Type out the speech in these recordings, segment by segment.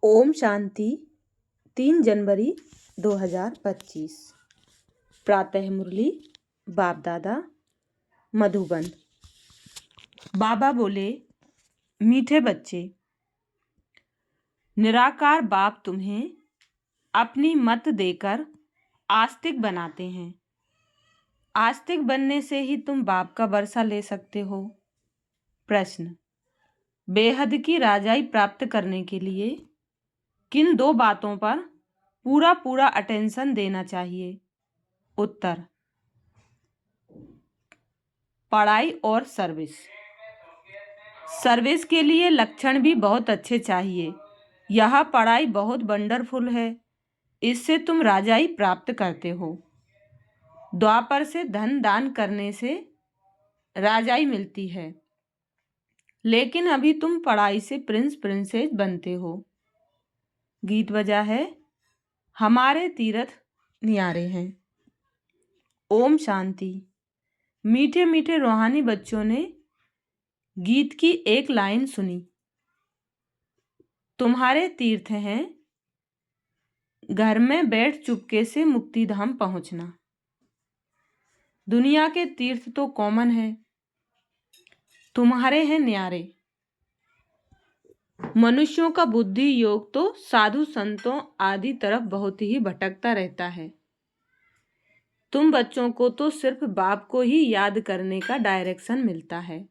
ओम शांति। 3 जनवरी 2025। प्रातः मुरली बाप दादा मधुबन। बाबा बोले, मीठे बच्चे, निराकार बाप तुम्हें अपनी मत देकर आस्तिक बनाते हैं। आस्तिक बनने से ही तुम बाप का बरसा ले सकते हो। प्रश्न: बेहद की राजाई प्राप्त करने के लिए किन 2 बातों पर पूरा अटेंशन देना चाहिए? उत्तर: पढ़ाई और सर्विस। सर्विस के लिए लक्षण भी बहुत अच्छे चाहिए। यह पढ़ाई बहुत वंडरफुल है, इससे तुम राजाई प्राप्त करते हो। द्वापर से धन दान करने से राजाई मिलती है, लेकिन अभी तुम पढ़ाई से प्रिंस प्रिंसेस बनते हो। गीत बजा है, हमारे तीर्थ न्यारे हैं। ओम शांति। मीठे मीठे रूहानी बच्चों ने गीत की एक लाइन सुनी, तुम्हारे तीर्थ हैं घर में बैठ चुपके से मुक्ति धाम पहुंचना। दुनिया के तीर्थ तो कॉमन है, तुम्हारे हैं न्यारे। मनुष्यों का बुद्धि योग तो साधु संतों आदि तरफ बहुत ही भटकता रहता है। तुम बच्चों को तो सिर्फ बाप को ही याद करने का डायरेक्शन मिलता है।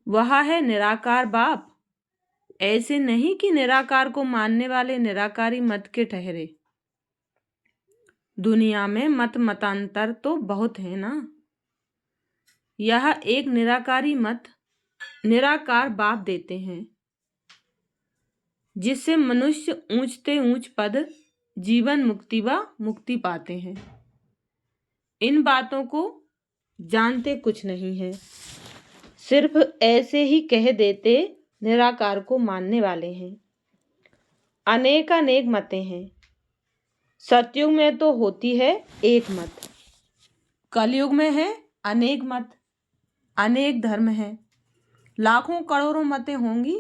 वह है निराकार बाप। ऐसे नहीं कि निराकार को मानने वाले निराकारी मत के ठहरे। दुनिया में मतांतर तो बहुत है ना। यह एक निराकारी मत निराकार बाप देते हैं, जिससे मनुष्य ऊंचते ऊंच पद जीवन मुक्ति व मुक्ति पाते हैं। इन बातों को जानते कुछ नहीं है, सिर्फ ऐसे ही कह देते निराकार को मानने वाले हैं। अनेक मतें हैं। सतयुग में तो होती है एक मत, कलयुग में है अनेक मत, अनेक धर्म हैं। लाखों करोड़ों मतें होंगी,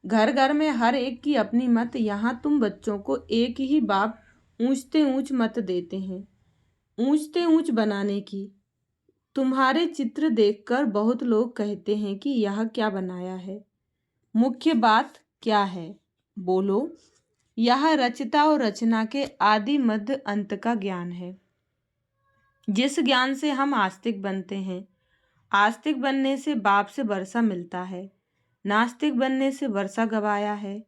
घर घर में हर एक की अपनी मत। यहाँ तुम बच्चों को एक ही बाप ऊंचते ऊंच मत देते हैं, ऊंचते ऊंच बनाने की। तुम्हारे चित्र देखकर बहुत लोग कहते हैं कि यह क्या बनाया है। मुख्य बात क्या है बोलो। यह रचता और रचना के आदि मध्य अंत का ज्ञान है, जिस ज्ञान से हम आस्तिक बनते हैं। आस्तिक बनने से बाप से वर्षा मिलता है, नास्तिक बनने से वर्षा गवाया है।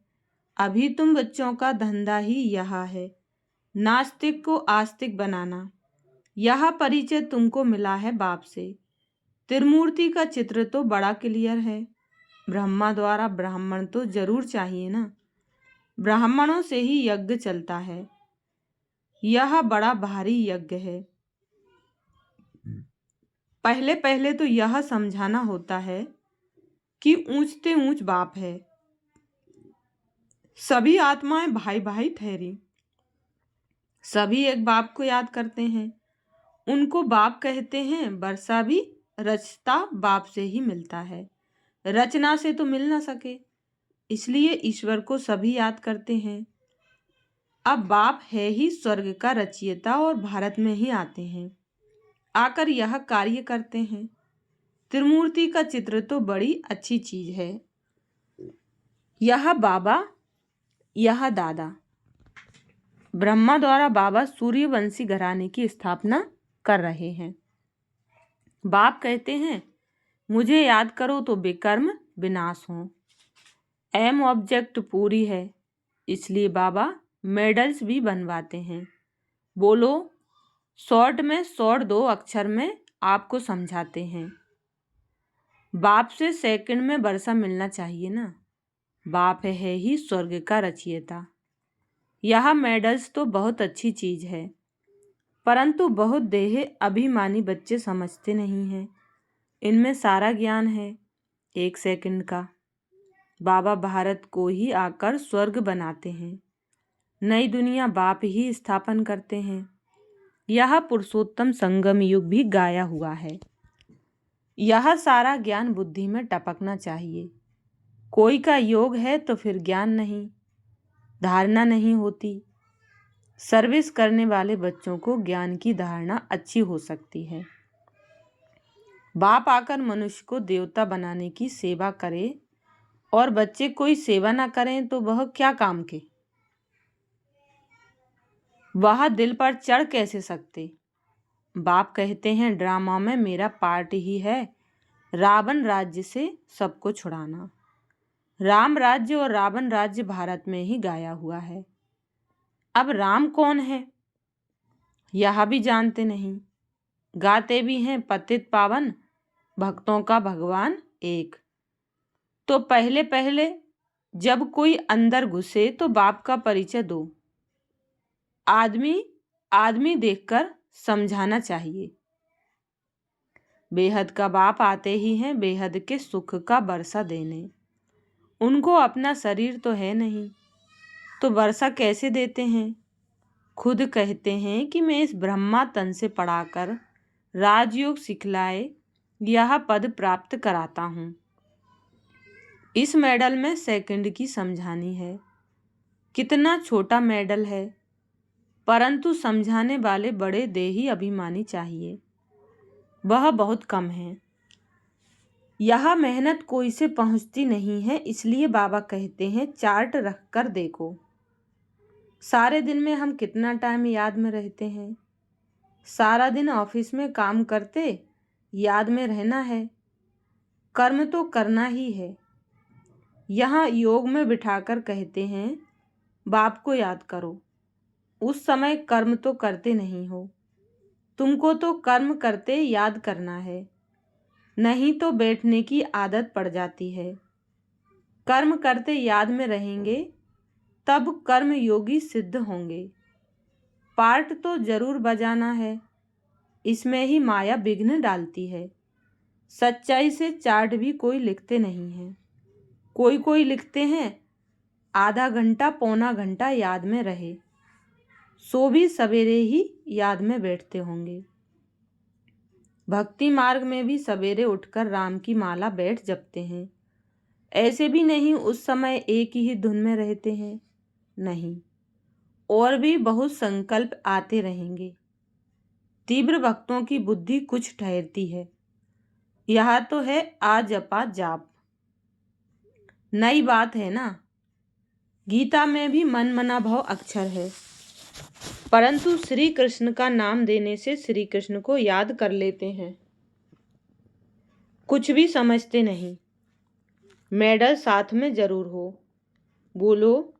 अभी तुम बच्चों का धंधा ही यह है, नास्तिक को आस्तिक बनाना। यह परिचय तुमको मिला है बाप से। त्रिमूर्ति का चित्र तो बड़ा क्लियर है। ब्रह्मा द्वारा ब्राह्मण तो जरूर चाहिए ना। ब्राह्मणों से ही यज्ञ चलता है। यह बड़ा भारी यज्ञ है। पहले पहले तो यह समझाना होता है कि ऊंचते ऊंच बाप है। सभी आत्माएं भाई भाई ठहरी, सभी एक बाप को याद करते हैं। उनको बाप कहते हैं। वर्षा भी रचता बाप से ही मिलता है, रचना से तो मिल ना सके, इसलिए ईश्वर को सभी याद करते हैं। अब बाप है ही स्वर्ग का रचयिता और भारत में ही आते हैं, आकर यह कार्य करते हैं। त्रिमूर्ति का चित्र तो बड़ी अच्छी चीज है। यह बाबा, यह दादा। ब्रह्मा द्वारा बाबा सूर्यवंशी घराने की स्थापना कर रहे हैं। बाप कहते हैं, मुझे याद करो तो बेकर्म विनाश हो। एम ऑब्जेक्ट पूरी है, इसलिए बाबा मेडल्स भी बनवाते हैं। बोलो, शॉर्ट में शॉर्ट 2 अक्षर में आपको समझाते हैं। बाप से सेकंड में वर्षा मिलना चाहिए ना। बाप है ही स्वर्ग का रचयिता। यह मेडल्स तो बहुत अच्छी चीज है, परंतु बहुत देह अभिमानी बच्चे समझते नहीं हैं। इनमें सारा ज्ञान है। 1 सेकंड का बाबा भारत को ही आकर स्वर्ग बनाते हैं। नई दुनिया बाप ही स्थापन करते हैं। यह पुरुषोत्तम संगम युग भी गाया हुआ है। यह सारा ज्ञान बुद्धि में टपकना चाहिए। कोई का योग है तो फिर ज्ञान नहीं, धारणा नहीं होती। सर्विस करने वाले बच्चों को ज्ञान की धारणा अच्छी हो सकती है। बाप आकर मनुष्य को देवता बनाने की सेवा करे और बच्चे कोई सेवा ना करें तो वह क्या काम के? वह दिल पर चढ़ कैसे सकते? बाप कहते हैं ड्रामा में मेरा पार्ट ही है रावण राज्य से सबको छुड़ाना। राम राज्य और रावण राज्य भारत में ही गाया हुआ है। अब राम कौन है यह भी जानते नहीं। गाते भी हैं पतित पावन भक्तों का भगवान एक। तो पहले पहले जब कोई अंदर घुसे तो बाप का परिचय दो। आदमी देखकर समझाना चाहिए। बेहद का बाप आते ही हैं बेहद के सुख का बरसा देने। उनको अपना शरीर तो है नहीं तो वर्षा कैसे देते हैं? खुद कहते हैं कि मैं इस ब्रह्मा तन से पढ़ाकर राजयोग सिखलाए यह पद प्राप्त कराता हूँ। इस मेडल में सेकंड की समझानी है। कितना छोटा मेडल है, परंतु समझाने वाले बड़े देही अभिमानी चाहिए, वह बहुत कम है। यह मेहनत कोई से पहुँचती नहीं है, इसलिए बाबा कहते हैं चार्ट रख कर देखो। सारे दिन में हम कितना टाइम याद में रहते हैं? सारा दिन ऑफिस में काम करते याद में रहना है, कर्म तो करना ही है। यहाँ योग में बिठाकर कहते हैं बाप को याद करो। उस समय कर्म तो करते नहीं हो, तुमको तो कर्म करते याद करना है, नहीं तो बैठने की आदत पड़ जाती है। कर्म करते याद में रहेंगे तब कर्म योगी सिद्ध होंगे। पार्ट तो जरूर बजाना है, इसमें ही माया विघ्न डालती है। सच्चाई से चार्ट भी कोई लिखते नहीं है, कोई लिखते हैं आधा घंटा पौना घंटा याद में रहे, सो भी सवेरे ही याद में बैठते होंगे। भक्ति मार्ग में भी सवेरे उठकर राम की माला बैठ जपते हैं। ऐसे भी नहीं उस समय एक ही धुन में रहते हैं, नहीं, और भी बहुत संकल्प आते रहेंगे। तीव्र भक्तों की बुद्धि कुछ ठहरती है। यह तो है आ जपा जाप, नई बात है ना। गीता में भी मन मना भाव अक्षर है, परंतु श्री कृष्ण का नाम देने से श्री कृष्ण को याद कर लेते हैं, कुछ भी समझते नहीं। मेडल साथ में जरूर हो। बोलो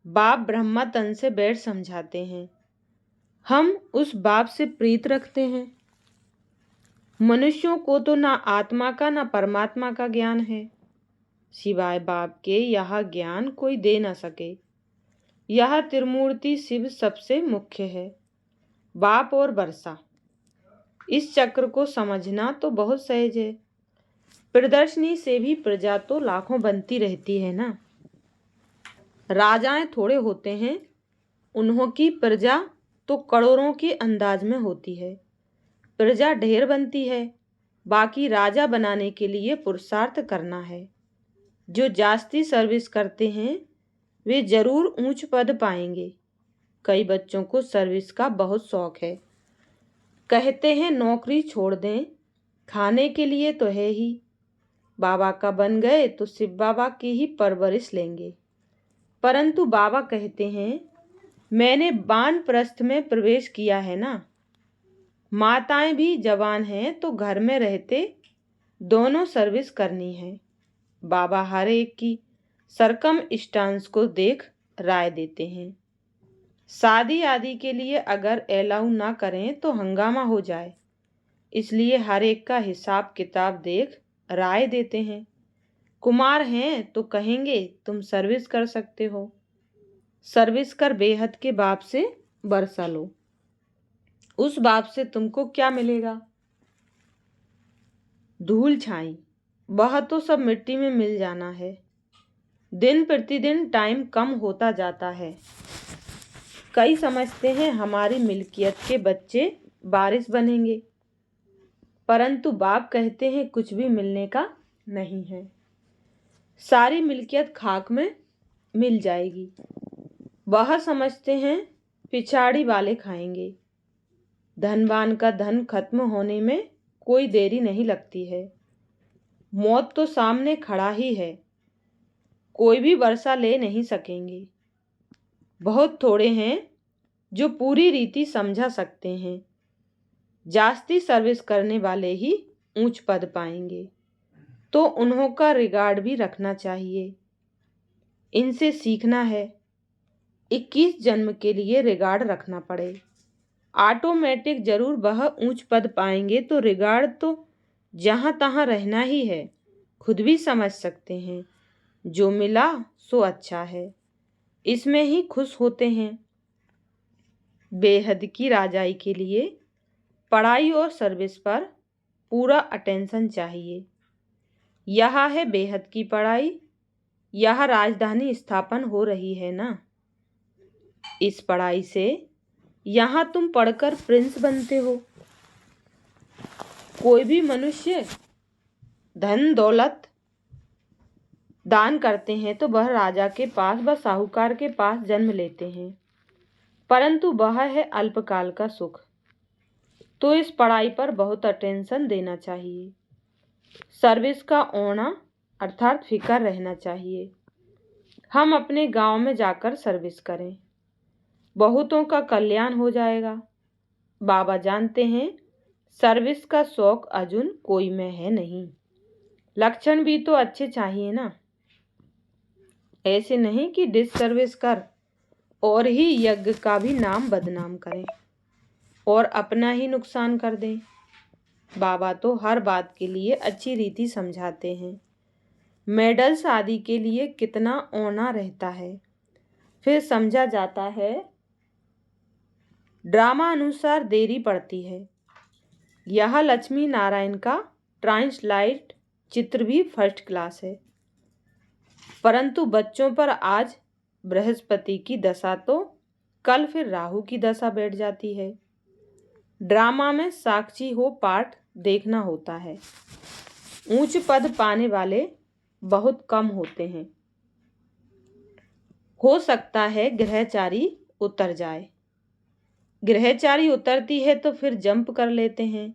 बाप ब्रह्मा तन से बैठ समझाते हैं, हम उस बाप से प्रीत रखते हैं। मनुष्यों को तो ना आत्मा का ना परमात्मा का ज्ञान है, सिवाय बाप के यह ज्ञान कोई दे न सके। यह त्रिमूर्ति शिव सबसे मुख्य है, बाप और वर्षा। इस चक्र को समझना तो बहुत सहज है। प्रदर्शनी से भी प्रजा तो लाखों बनती रहती है ना। राजाएं थोड़े होते हैं, उन्हों की प्रजा तो करोड़ों के अंदाज में होती है। प्रजा ढेर बनती है, बाकी राजा बनाने के लिए पुरुषार्थ करना है। जो जास्ती सर्विस करते हैं वे जरूर ऊंच पद पाएंगे। कई बच्चों को सर्विस का बहुत शौक है, कहते हैं नौकरी छोड़ दें, खाने के लिए तो है ही। बाबा का बन गए तो शिव बाबा की ही परवरिश लेंगे। परंतु बाबा कहते हैं मैंने वानप्रस्थ में प्रवेश किया है ना। माताएं भी जवान हैं तो घर में रहते दोनों सर्विस करनी है। बाबा हर एक की सरकम स्टांस को देख राय देते हैं। शादी आदि के लिए अगर अलाउ ना करें तो हंगामा हो जाए, इसलिए हर एक का हिसाब किताब देख राय देते हैं। कुमार हैं तो कहेंगे तुम सर्विस कर सकते हो, सर्विस कर बेहद के बाप से बरसा लो। उस बाप से तुमको क्या मिलेगा? धूल छाई, वह तो सब मिट्टी में मिल जाना है। दिन प्रतिदिन टाइम कम होता जाता है। कई समझते हैं हमारी मिल्कियत के बच्चे बारिश बनेंगे, परंतु बाप कहते हैं कुछ भी मिलने का नहीं है। सारी मिल्कियत खाक में मिल जाएगी। वह समझते हैं पिछाड़ी वाले खाएंगे। धनवान का धन खत्म होने में कोई देरी नहीं लगती है। मौत तो सामने खड़ा ही है, कोई भी वर्षा ले नहीं सकेंगे। बहुत थोड़े हैं जो पूरी रीति समझा सकते हैं। जास्ती सर्विस करने वाले ही ऊंच पद पाएंगे, तो उन्हों का रिगार्ड भी रखना चाहिए। इनसे सीखना है 21 जन्म के लिए रिगार्ड रखना पड़े। ऑटोमेटिक जरूर वह ऊंच पद पाएंगे, तो रिगार्ड तो जहां तहां रहना ही है। खुद भी समझ सकते हैं, जो मिला सो अच्छा है, इसमें ही खुश होते हैं। बेहद की राजाई के लिए पढ़ाई और सर्विस पर पूरा अटेंशन चाहिए। यह है बेहद की पढ़ाई। यह राजधानी स्थापन हो रही है ना। इस पढ़ाई से यहाँ तुम पढ़कर प्रिंस बनते हो। कोई भी मनुष्य धन दौलत दान करते हैं तो वह राजा के पास व साहूकार के पास जन्म लेते हैं, परंतु वह है अल्पकाल का सुख। तो इस पढ़ाई पर बहुत अटेंशन देना चाहिए। सर्विस का होना अर्थात फिक्र रहना चाहिए। हम अपने गांव में जाकर सर्विस करें, बहुतों का कल्याण हो जाएगा। बाबा जानते हैं सर्विस का शौक अर्जुन कोई में है नहीं। लक्षण भी तो अच्छे चाहिए ना। ऐसे नहीं कि डिस सर्विस कर और ही यज्ञ का भी नाम बदनाम करें और अपना ही नुकसान कर दें। बाबा तो हर बात के लिए अच्छी रीति समझाते हैं। मेडल्स आदि के लिए कितना औना रहता है, फिर समझा जाता है। ड्रामा अनुसार देरी पड़ती है। यह लक्ष्मी नारायण का ट्रांसलाइट चित्र भी फर्स्ट क्लास है, परंतु बच्चों पर आज बृहस्पति की दशा तो कल फिर राहु की दशा बैठ जाती है। ड्रामा में साक्षी हो पाठ देखना होता है। ऊंच पद पाने वाले बहुत कम होते हैं। हो सकता है ग्रहचारी उतर जाए। ग्रहचारी उतरती है तो फिर जंप कर लेते हैं।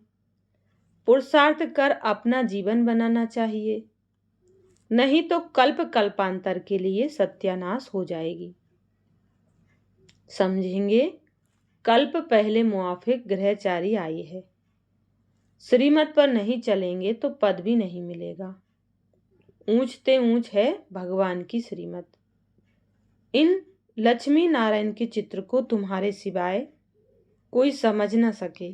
पुरुषार्थ कर अपना जीवन बनाना चाहिए, नहीं तो कल्प कल्पांतर के लिए सत्यानाश हो जाएगी। समझेंगे, कल्प पहले मुआफिक ग्रहचारी आई है। श्रीमत पर नहीं चलेंगे तो पद भी नहीं मिलेगा। ऊंचते ऊंच है भगवान की श्रीमत। इन लक्ष्मी नारायण के चित्र को तुम्हारे सिवाय कोई समझ न सके।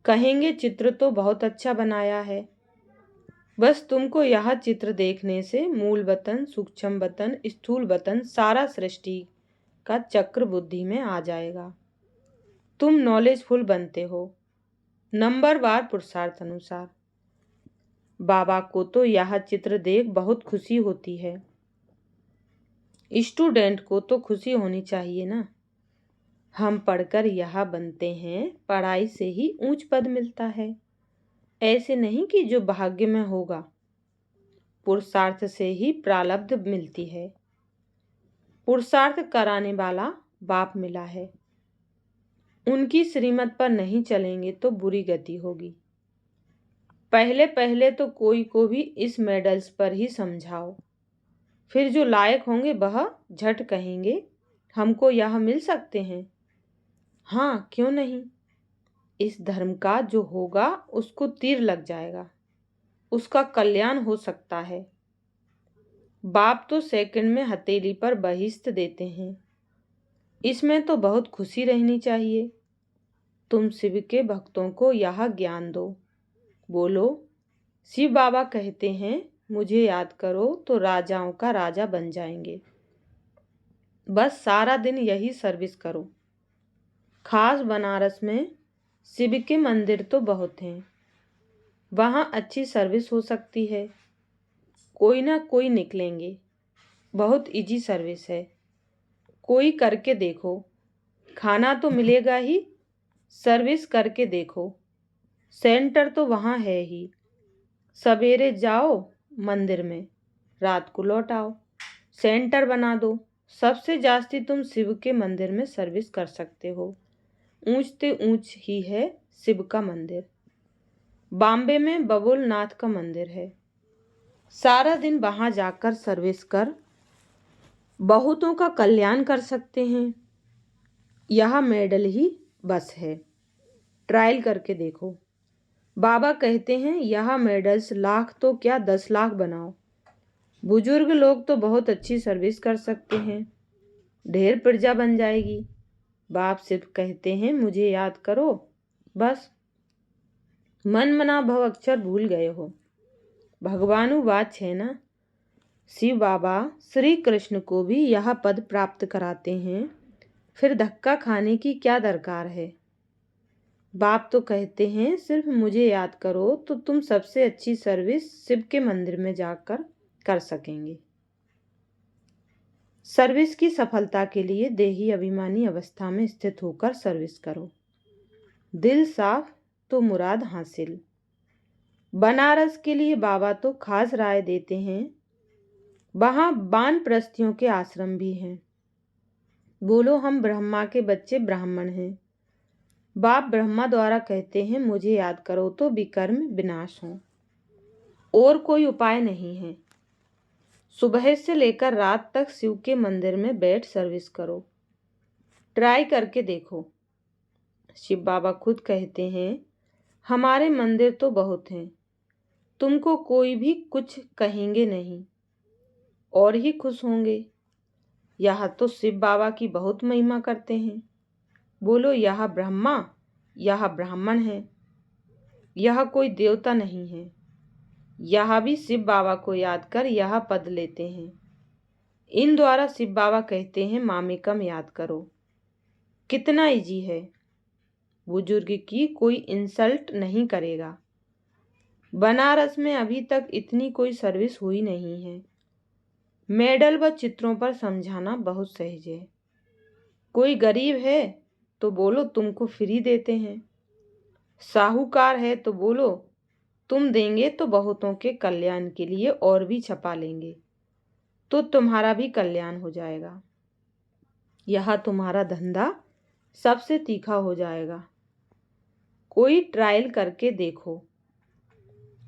कहेंगे चित्र तो बहुत अच्छा बनाया है, बस तुमको यह चित्र देखने से मूल वतन, सूक्ष्म वतन, स्थूल वतन सारा सृष्टि का चक्र बुद्धि में आ जाएगा। तुम नॉलेजफुल बनते हो नंबरवार पुरुषार्थ अनुसार। बाबा को तो यह चित्र देख बहुत खुशी होती है। स्टूडेंट को तो खुशी होनी चाहिए ना। हम पढ़कर यह बनते हैं, पढ़ाई से ही ऊंच पद मिलता है। ऐसे नहीं कि जो भाग्य में होगा। पुरुषार्थ से ही प्रारब्ध मिलती है। पुरुषार्थ कराने वाला बाप मिला है। उनकी श्रीमत पर नहीं चलेंगे तो बुरी गति होगी। पहले पहले तो कोई को भी इस मेडल्स पर ही समझाओ, फिर जो लायक होंगे वह झट कहेंगे हमको यह मिल सकते हैं। हाँ, क्यों नहीं। इस धर्म का जो होगा उसको तीर लग जाएगा, उसका कल्याण हो सकता है। बाप तो सेकंड में हथेली पर बहिष्त देते हैं। इसमें तो बहुत खुशी रहनी चाहिए। तुम शिव के भक्तों को यह ज्ञान दो। बोलो, शिव बाबा कहते हैं मुझे याद करो तो राजाओं का राजा बन जाएंगे। बस सारा दिन यही सर्विस करो। खास बनारस में शिव के मंदिर तो बहुत हैं, वहाँ अच्छी सर्विस हो सकती है। कोई ना कोई निकलेंगे। बहुत इजी सर्विस है, कोई करके देखो। खाना तो मिलेगा ही, सर्विस करके देखो। सेंटर तो वहाँ है ही। सवेरे जाओ मंदिर में, रात को लौट आओ। सेंटर बना दो। सबसे जास्ती तुम शिव के मंदिर में सर्विस कर सकते हो। ऊंचते ऊंच ही है शिव का मंदिर। बॉम्बे में बबुलनाथ का मंदिर है। सारा दिन वहां जाकर सर्विस कर बहुतों का कल्याण कर सकते हैं। यह मेडल ही बस है। ट्रायल करके देखो। बाबा कहते हैं यह मेडल्स लाख तो क्या 10 लाख बनाओ। बुजुर्ग लोग तो बहुत अच्छी सर्विस कर सकते हैं। ढेर प्रजा बन जाएगी। बाप सिर्फ कहते हैं मुझे याद करो, बस। मन मना भव अक्षर भूल गए हो। भगवानु बात है ना। शिव बाबा श्री कृष्ण को भी यह पद प्राप्त कराते हैं, फिर धक्का खाने की क्या दरकार है। बाप तो कहते हैं सिर्फ मुझे याद करो तो तुम सबसे अच्छी सर्विस शिव के मंदिर में जाकर कर सकेंगे। सर्विस की सफलता के लिए देही अभिमानी अवस्था में स्थित होकर सर्विस करो। दिल साफ तो मुराद हासिल। बनारस के लिए बाबा तो खास राय देते हैं। वहाँ वानप्रस्थियों के आश्रम भी हैं। बोलो हम ब्रह्मा के बच्चे ब्राह्मण हैं। बाप ब्रह्मा द्वारा कहते हैं मुझे याद करो तो विकर्म विनाश हो। और कोई उपाय नहीं है। सुबह से लेकर रात तक शिव के मंदिर में बैठ सर्विस करो। ट्राई करके देखो। शिव बाबा खुद कहते हैं हमारे मंदिर तो बहुत हैं, तुमको कोई भी कुछ कहेंगे नहीं और ही खुश होंगे। यह तो शिव बाबा की बहुत महिमा करते हैं। बोलो यह ब्रह्मा, यह ब्राह्मण है, यह कोई देवता नहीं है। यह भी शिव बाबा को याद कर यह पद लेते हैं। इन द्वारा शिव बाबा कहते हैं मामेकम याद करो। कितना इजी है। बुजुर्ग की कोई इंसल्ट नहीं करेगा। बनारस में अभी तक इतनी कोई सर्विस हुई नहीं है। मेडल व चित्रों पर समझाना बहुत सहज है। कोई गरीब है तो बोलो तुमको फ्री देते हैं। साहूकार है तो बोलो तुम देंगे तो बहुतों के कल्याण के लिए और भी छपा लेंगे, तो तुम्हारा भी कल्याण हो जाएगा। यह तुम्हारा धंधा सबसे तीखा हो जाएगा। कोई ट्रायल करके देखो।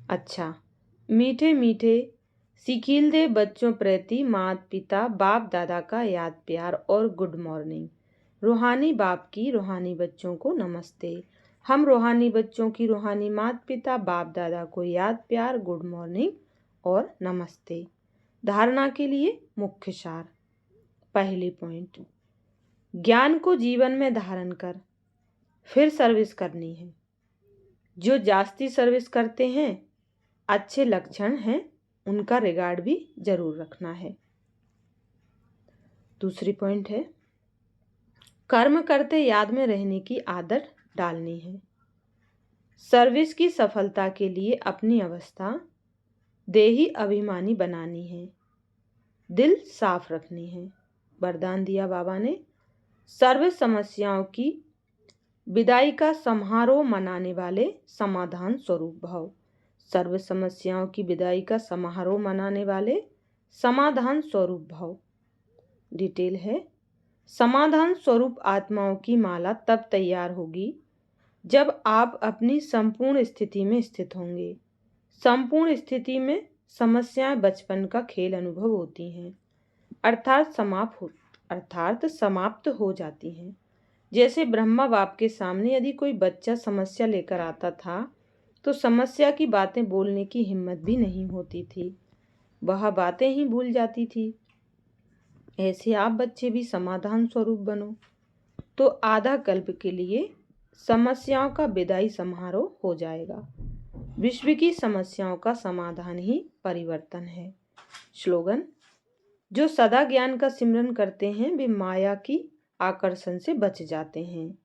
अच्छा, मीठे मीठे सिखिलदे बच्चों प्रति माता पिता बाप दादा का याद प्यार और गुड मॉर्निंग। रूहानी बाप की रूहानी बच्चों को नमस्ते। हम रूहानी बच्चों की रूहानी माता पिता बाप दादा को याद प्यार गुड मॉर्निंग और नमस्ते। धारणा के लिए मुख्य सार। पहली पॉइंट, ज्ञान को जीवन में धारण कर फिर सर्विस करनी है। जो जास्ती सर्विस करते हैं अच्छे लक्षण हैं, उनका रिगार्ड भी जरूर रखना है। दूसरी पॉइंट है कर्म करते याद में रहने की आदत डालनी है। सर्विस की सफलता के लिए अपनी अवस्था देही अभिमानी बनानी है। दिल साफ रखनी है। वरदान दिया बाबा ने, सर्व समस्याओं की विदाई का समारोह मनाने वाले समाधान स्वरूप भाव। सर्व समस्याओं की विदाई का समारोह मनाने वाले समाधान स्वरूप भाव। डिटेल है, समाधान स्वरूप आत्माओं की माला तब तैयार होगी जब आप अपनी संपूर्ण स्थिति में स्थित होंगे। संपूर्ण स्थिति में समस्याएं बचपन का खेल अनुभव होती हैं, अर्थात समाप्त हो जाती हैं। जैसे ब्रह्मा बाप के सामने यदि कोई बच्चा समस्या लेकर आता था तो समस्या की बातें बोलने की हिम्मत भी नहीं होती थी, वह बातें ही भूल जाती थी। ऐसे आप बच्चे भी समाधान स्वरूप बनो तो आधा कल्प के लिए समस्याओं का विदाई समारोह हो जाएगा। विश्व की समस्याओं का समाधान ही परिवर्तन है। स्लोगन, जो सदा ज्ञान का सिमरन करते हैं वे माया की आकर्षण से बच जाते हैं।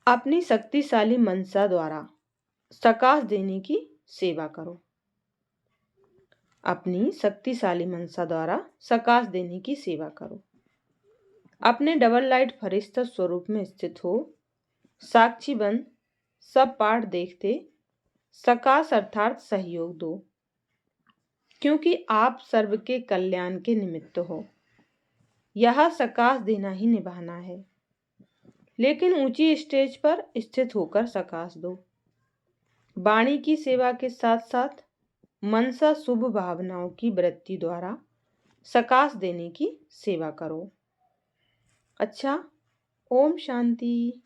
अपनी शक्तिशाली मनसा द्वारा सकाश देने की सेवा करो। अपनी शक्तिशाली मनसा द्वारा सकाश देने की सेवा करो। अपने डबल लाइट फरिश्ता स्वरूप में स्थित हो। साक्षी बन सब पाठ देखते सकाश अर्थात सहयोग दो, क्योंकि आप सर्व के कल्याण के निमित्त हो। यह सकाश देना ही निभाना है, लेकिन ऊंची स्टेज पर स्थित होकर सकाश दो। वाणी की सेवा के साथ साथ मनसा शुभ भावनाओं की वृत्ति द्वारा सकाश देने की सेवा करो। अच्छा, ओम शांति।